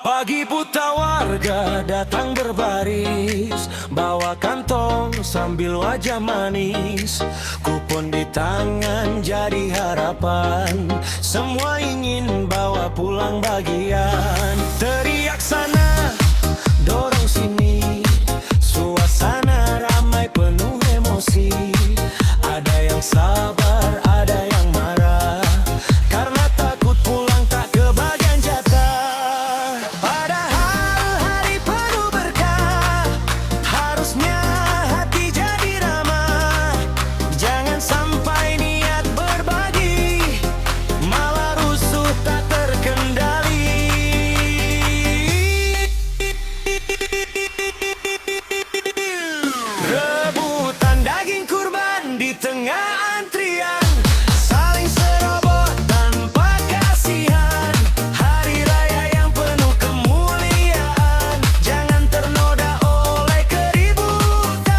Pagi buta warga datang berbaris, bawa kantong sambil wajah manis. Kupon di tangan jadi harapan, semua ingin bawa pulang bagian. Teriak sana, dorong sini, suasana ramai penuh emosi. Ada yang sabar, ada yang marah, karena takut pulang tak kebagian jatah. Padahal hari penuh berkah, harusnya hati jadi ramah. Jangan sampai niat berbagi, malah rusuh tak terkendali. Rebutan daging kurban di tengah antrian, saling serobot tanpa kasihan. Hari raya yang penuh kemuliaan, jangan ternoda oleh keributan.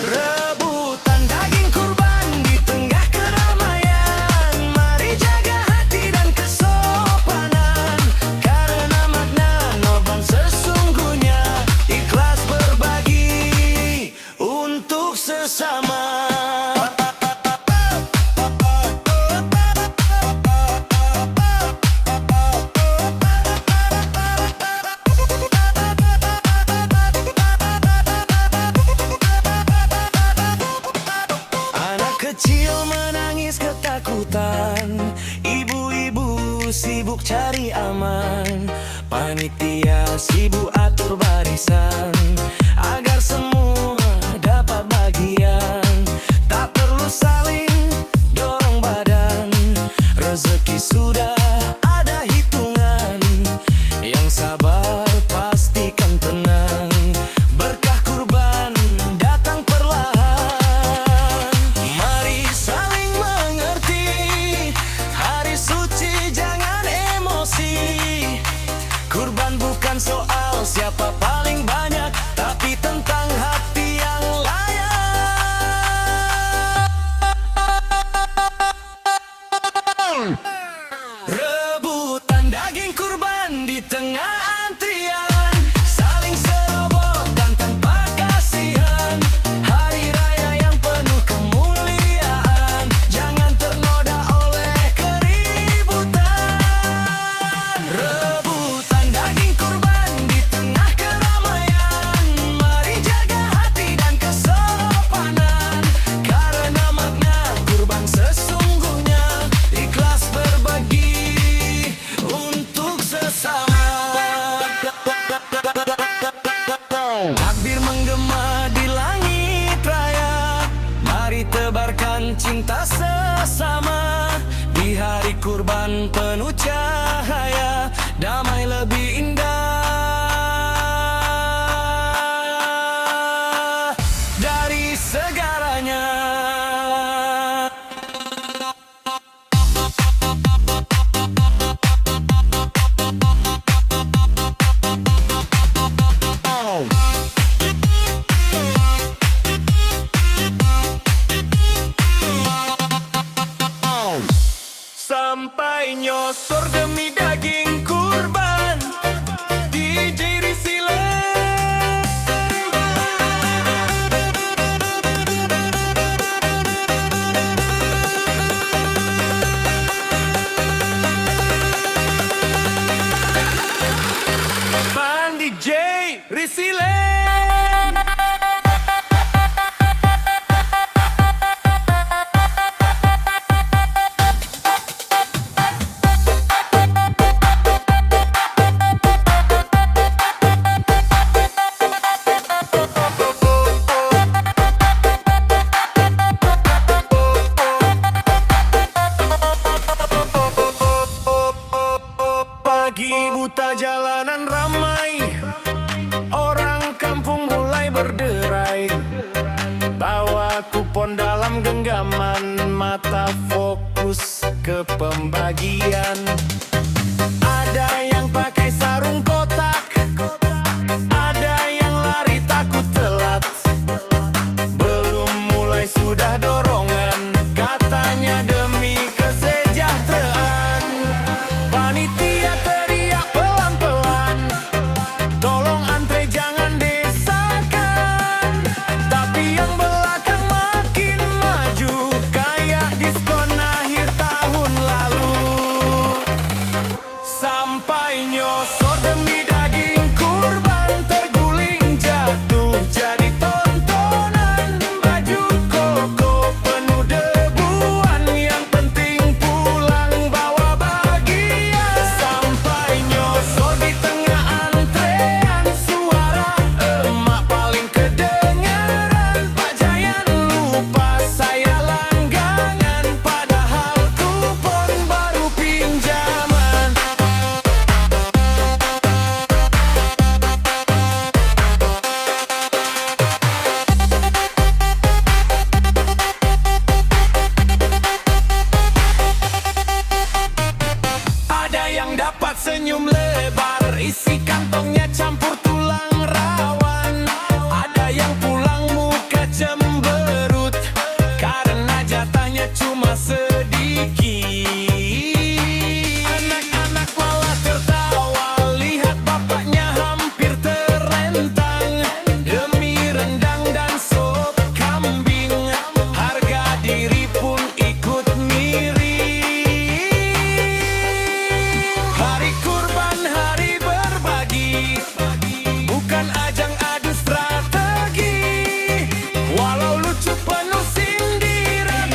Rebutan daging kurban di tengah keramaian, mari jaga hati dan kesopanan. Karena makna norban sesungguhnya ikhlas berbagi untuk sesama. Anak kecil menangis ketakutan, ibu-ibu sibuk cari aman. Panitia sibuk atur barisan, agar semua dapat bagian. Tak perlu saling dorong badan, rezeki sudah ada hitungan. Yang sabar pastikan tenang, berkah kurban datang perlahan. Mari saling mengerti, hari suci jangan emosi. Kurban bukan soal siapa paling banyak, tapi tentang hati yang layak. Rebutan daging kurban di tengah antrian, saling serobot dan tanpa kasihan. Hari raya yang penuh kemuliaan, jangan ternoda oleh keributan. Rebutan daging kurban di tengah keramaian, mari jaga hati dan kesopanan. Karena makna kurban sesungguhnya ikhlas berbagi untuk sesama. Takbir menggema di langit raya, mari tebarkan cinta sesama. Di hari kurban penuh cahaya, damai lebih indah dari segalanya. Sampai nyosor demi daging kurban, DJ Risile. Bang DJ Risile. Pagi buta jalanan ramai, orang kampung mulai berderai. Bawa kupon dalam genggaman, mata fokus ke pembagian. Ada yang pakai sarung kotak, ada yang lari takut telat. Belum mulai sudah dorongan, katanya demi kesejahteraan. Panitia teriak pelan-pelan, tolong antre jangan desakan. Tapi yang belakang makin maju, kayak diskon akhir tahun lalu. Sampai nyosor demi daging kurban, terguling jatuh jadi tontonan. Baju koko penuh debuan, yang penting pulang bawa bagian. Sampai nyosor di tengah antrean, suara emak paling kedengeran. Pak Jayan lupa saya langganan, padahal kupon baru pinjaman. Ada yang dapat senyum lebar, isi kantongnya campur tulang rawan. Ada yang pulang muka cemberut, karena jatahnya cuma sedikit. Anak-anak malah tertawa, lihat bapaknya hampir terlentang. Demi rendang dan sop kambing, harga diri pun ikut miring. Hari kurban, hari berbagi, bukan ajang adu strategi. Walau lucu penuh sindiran,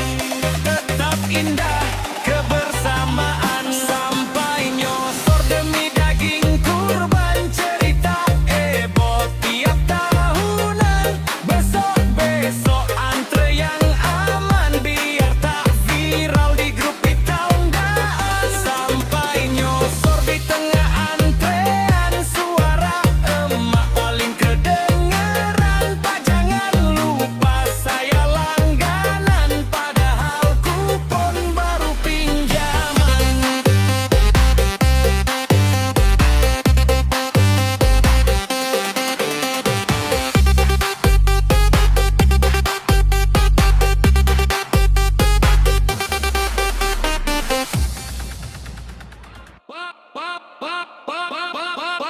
tetap indah kebersamaan. Sampai nyosor demi daging kurban, cerita heboh tiap tahunan. Besok-besok antre yang aman, biar tak viral di grup itaundaan. Sampai nyosor di tengah antrean, suara emak paling kedengeran. Pak jangan lupa saya langganan, padahal kupon baru pinjaman.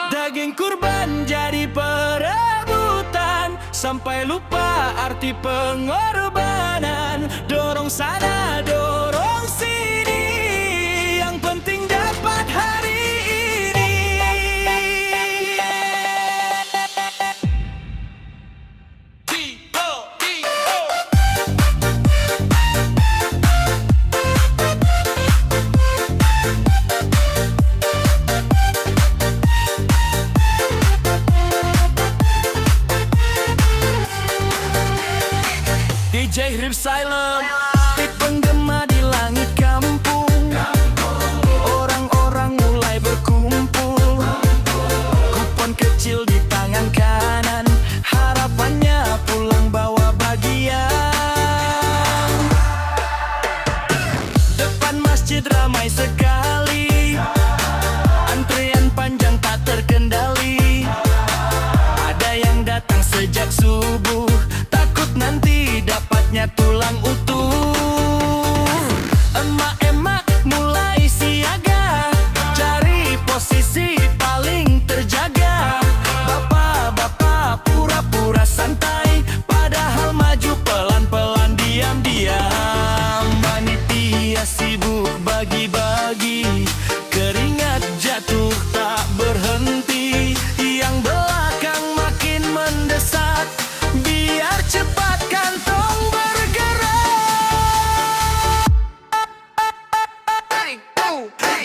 Daging kurban jadi perebutan, sampai lupa arti pengorbanan. Dorong sana, dorong sini, yang penting dapat hari ini. DJ Rip Silent, di penggema di langit kampung. Orang-orang mulai berkumpul, kupon kecil di tangan kanan, harapannya pulang bawa bagian. Depan masjid ramai sekali, antrian panjang tak terkendali. Ada yang datang sejak subuh, takut nanti dapatnya tulang utuh. Emak-emak mulai siaga, cari posisi paling terjaga. Bapak-bapak pura-pura santai, padahal maju pelan-pelan diam-diam. Panitia sibuk bagi-bagi, keringat jatuh tak berhenti. Yang belakang makin mendesak, biar cepat kantong bergerak.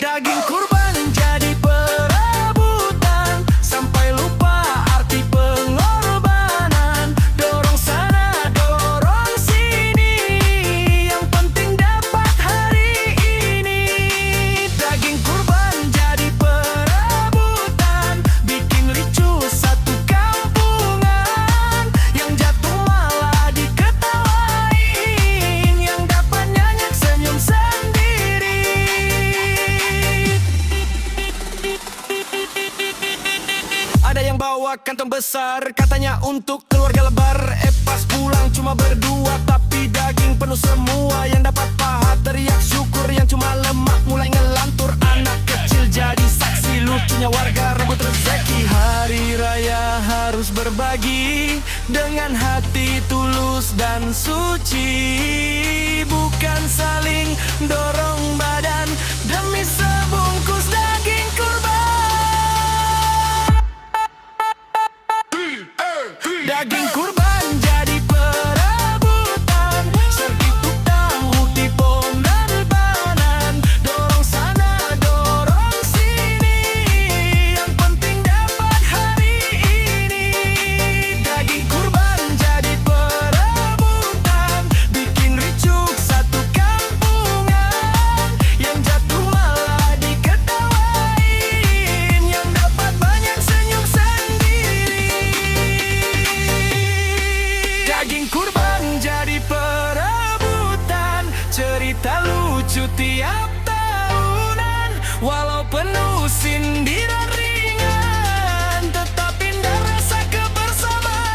Daging kurban jadi perebutan, sampai lupa arti pengorbanan. Dorong sana, dorong sini, yang penting dapat hari ini. Daging kurban jadi perebutan, bikin ricu satu kampungan. Yang jatuh malah diketawain, yang dapat nyanyi senyum sendiri. Ada yang bawa kantong besar, katanya untuk keluarga lebar. Pas pulang cuma berdua, tapi daging penuh semua. Yang dapat paha teriak syukur, yang cuma lemak mulai ngelantur. Anak kecil berbagi dengan hati tulus dan suci, bukan saling dorong badan demi sebungkus daging kurban. Daging kurban jadi perebutan, sergitut tahu di pom dan panan. Dorong sana, dorong sini, yang penting dapat hari ini. Daging kurban jadi perebutan, bikin ricuh satu kampungan. Yang jatuh malah diketawain, yang dapat banyak senyum sendiri. Daging kurban jadi perebutan, cerita lucu tiap tahunan. Walau penuh sindiran ringan, tetap indah rasa kebersamaan.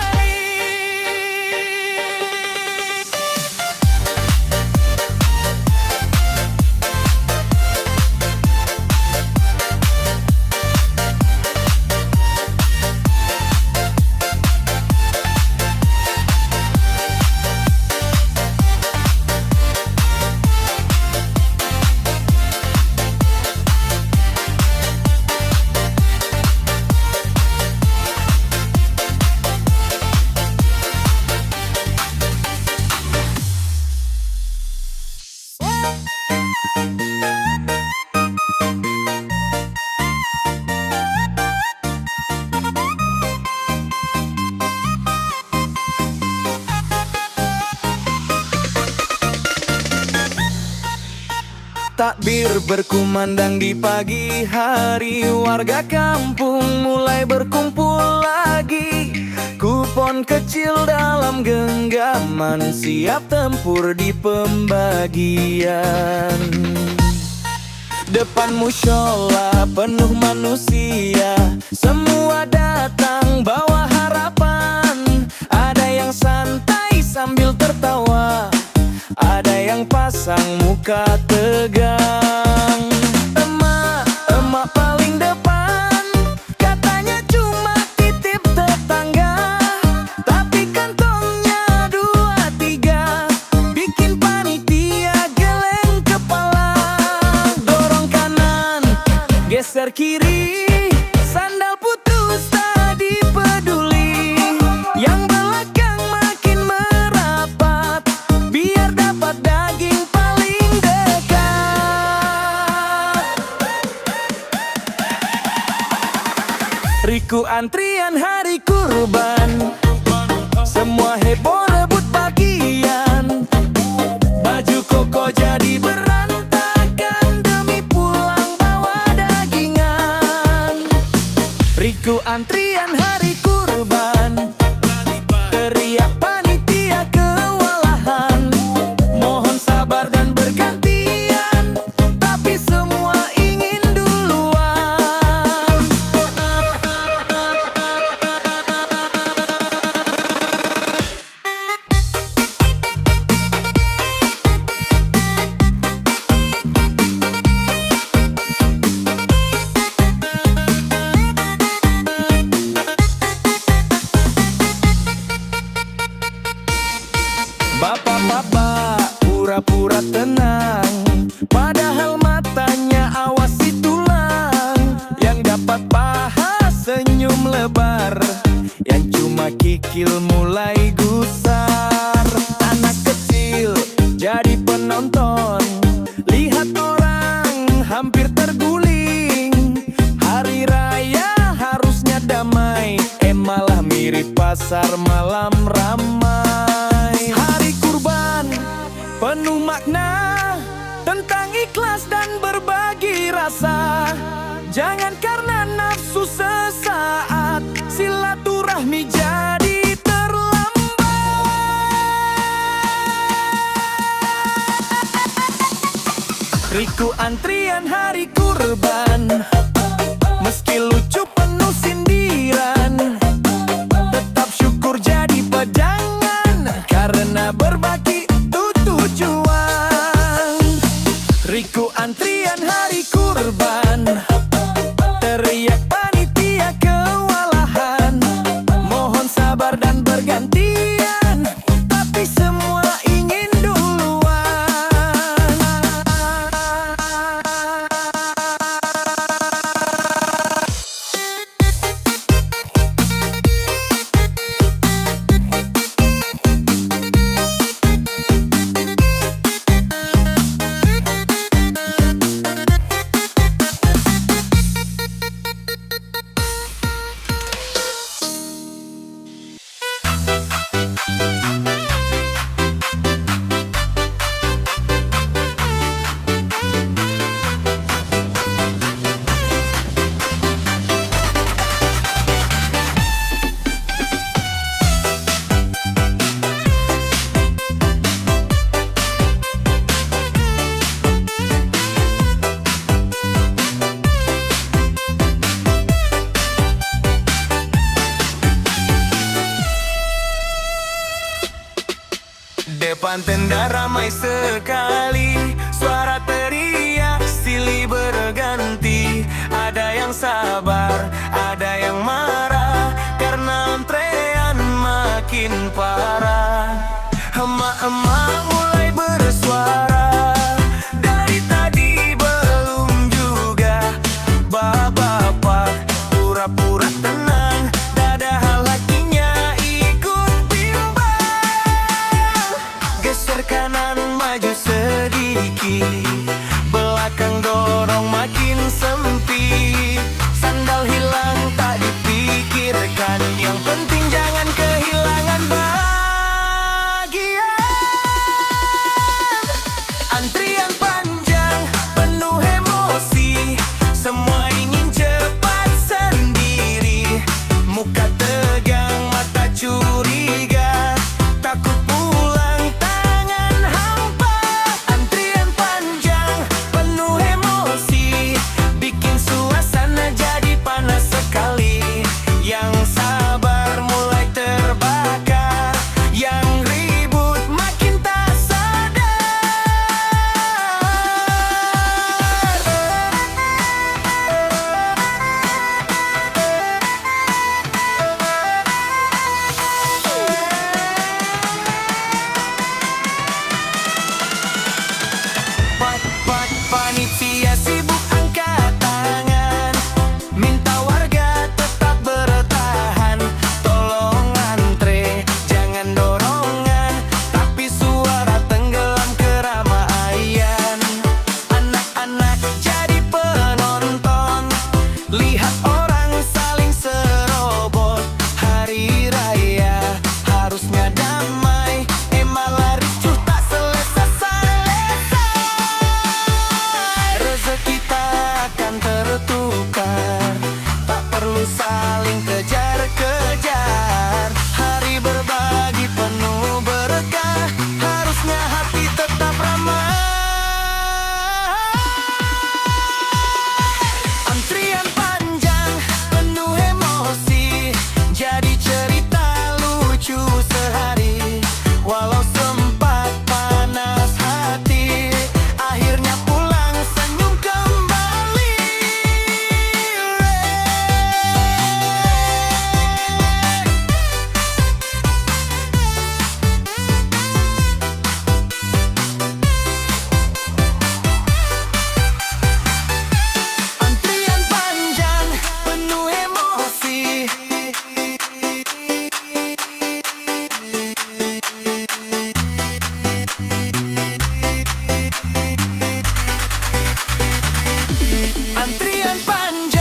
Takbir berkumandang di pagi hari, warga kampung mulai berkumpul lagi. Kupon kecil dalam genggaman, siap tempur di pembagian. Depan musyola penuh manusia, semua datang bawa harapan. Ada yang santai sambil tertawa, ada yang pasang muka tegang. Emak paling depan, katanya cuma titip tetangga, tapi kantongnya 2-3, bikin panitia geleng kepala. Dorong kanan, geser kiri, sandal putus tak dipeduli. Yang belakang makin merapat, biar dapat daging paling dekat. Riku antrian hari kurban, semua heboh rebut bagian. Baju koko jadi berantakan demi pulang bawa dagingan. Riku antrian hari kurban, teriak panitia kewalahan. Mohon sabar dan bergantian, tapi semua ingin duluan. Bapak-bapak pura-pura tenang, padahal matanya awasi tulang. Yang dapat paha senyum lebar, yang cuma kikil mulai gusar. Anak kecil jadi penonton, lihat orang hampir terguling. Hari raya harusnya damai, malah mirip pasar malam ramai. Hari kurban penuh makna, tentang ikhlas dan berbagi rasa. Jangan karena nafsu sesaat, silaturahmi jadi terlambat. Riku antrian hari kurban, meski lucu penuh sindiran, tetap syukur jadi pegangan, karena berbagi itu tujuan. Riku antrian hari kurban, teriak panitia kewalahan. Mohon sabar depan tenda ramai sekali. Suara teriak silih berganti. Ada yang sabar, ada yang marah, karena antrean makin parah. Emak-emak mulai bersuara, dari tadi belum juga. Bapak-bapak pura-pura tenang, dada lakinya ikut bimbang. Geser kanan maju sedikit, belakang dorong makin sempit. Sandal hilang tak dipikirkan, yang penting jangan kehilangan bagian. Antrian panjang penuh emosi, semua ingin cepat sendiri. Muka tegang, mata curiga, takut pulang tangan hampa. Antrian panjang penuh emosi, bikin suasana jadi panas sekali. Yang sabar mulai terbakar, yang ribut makin tak sadar. Panitia sibuk angkat tangan, minta warga tetap bertahan. Tolong antre, jangan dorongan, tapi suara tenggelam keramaian. Anak-anak jadi penonton, lihat orang saling serobot. Hari raya harusnya damai, malah ricuh tak selesai-selesai. Rezeki tak akan tertukar, tak perlu saling kejar-kejar. Hari berbagi penuh berkah, harusnya hati tetap ramah. Antrian panjang penuh emosi, jadi cerita lucu sehari. Walau sempat panas hati, akhirnya pulang senyum kembali. Antrian panjang penuh emosi, antrian panjang